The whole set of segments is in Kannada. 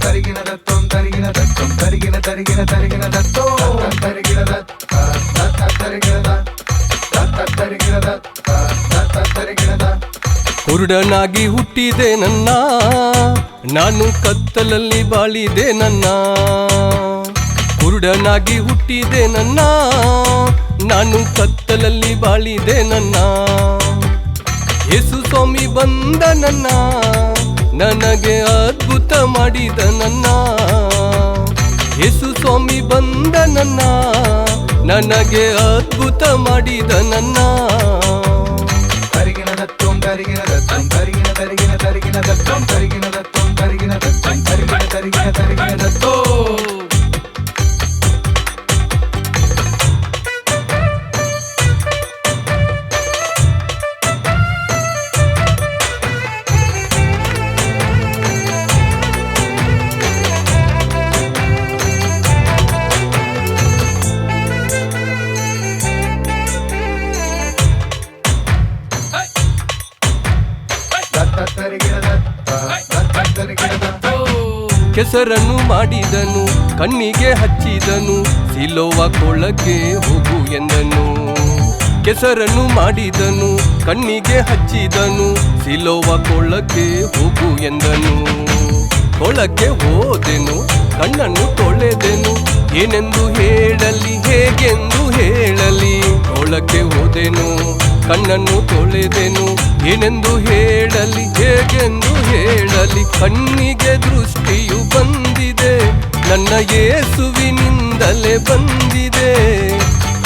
ತರಿಗಿನ ದತ್ತೋಂ ತರಿಗಿನ ದತ್ತೋಂ ತರಿಗಿನ ತರಿಗಿನ ತರಿಗಿನ ದತ್ತೋ ತರಿಗಿನ ದತ್ತ ತರಿಗಿನ ದತ್ತ ತರಿಗಿನ ದತ್ತ ತರಿಗಿನ ದತ್ತ. ಕುರುಡನಾಗಿ ಹುಟ್ಟಿದೆ ನನ್ನ, ನಾನು ಕತ್ತಲಲ್ಲಿ ಬಾಳಿದೆ ನನ್ನ. ಕುರುಡನಾಗಿ ಹುಟ್ಟಿದೆ ನನ್ನ, ನಾನು ಕತ್ತಲಲ್ಲಿ ಬಾಳಿದೆ ನನ್ನ. ಯೇಸು ಸ್ವಾಮಿ ಬಂದ ನನ್ನ, ನನಗೆ ಅದ್ಭುತ ಮಾಡಿದ ನನ್ನ. ಯೇಸು ಸ್ವಾಮಿ ಬಂದ ನನ್ನ, ನನಗೆ ಅದ್ಭುತ ಮಾಡಿದ ನನ್ನ. ತರಿಗಿನ ದತ್ತೋಂ ತರಿಗಿನ ದತ್ತೋಂ ತರಿಗಿನ ತರಿಗಿನ ತರಿಗಿನ ದತ್ತೋಂ ತರಿಗಿನ ದತ್ತೋಂ ತರಿಗಿನ ದತ್ತೋಂ ತರಿಗಿನ ತರಿಗಿನ ತರಿಗಿನ ದತ್ತೋ. ಕೆಸರನ್ನು ಮಾಡಿದನು, ಕಣ್ಣಿಗೆ ಹಚ್ಚಿದನು, ಸಿಲೋವ ಕೊಳಕ್ಕೆ ಹೋಗು ಎಂದನು. ಕೆಸರನ್ನು ಮಾಡಿದನು, ಕಣ್ಣಿಗೆ ಹಚ್ಚಿದನು, ಸಿಲೋವ ಕೊಳಕ್ಕೆ ಹೋಗು ಎಂದನು. ಕೊಳಕ್ಕೆ ಹೋದೆನು, ಕಣ್ಣನ್ನು ತೊಳೆದೆನು, ಏನೆಂದು ಹೇಳಲಿ, ಹೇಗೆಂದು ಹೇಳಲಿ. ಕೊಳಕ್ಕೆ ಹೋದೆನು, ಕಣ್ಣನ್ನು ತೊಳೆದೆನು, ಏನೆಂದು ಹೇಳಲಿ, ಹೇಗೆಂದು ಹೇಳಲಿ. ಕಣ್ಣಿಗೆ ದೃಷ್ಟಿಯು ಬಂದಿದೆ, ನನ್ನ ಯೇಸುವಿನಿಂದಲೇ ಬಂದಿದೆ.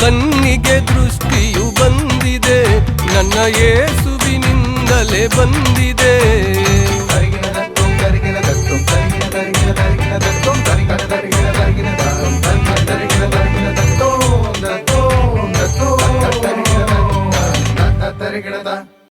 ಕಣ್ಣಿಗೆ ದೃಷ್ಟಿಯು ಬಂದಿದೆ, ನನ್ನ ಯೇಸುವಿನಿಂದಲೇ ಬಂದಿದೆ.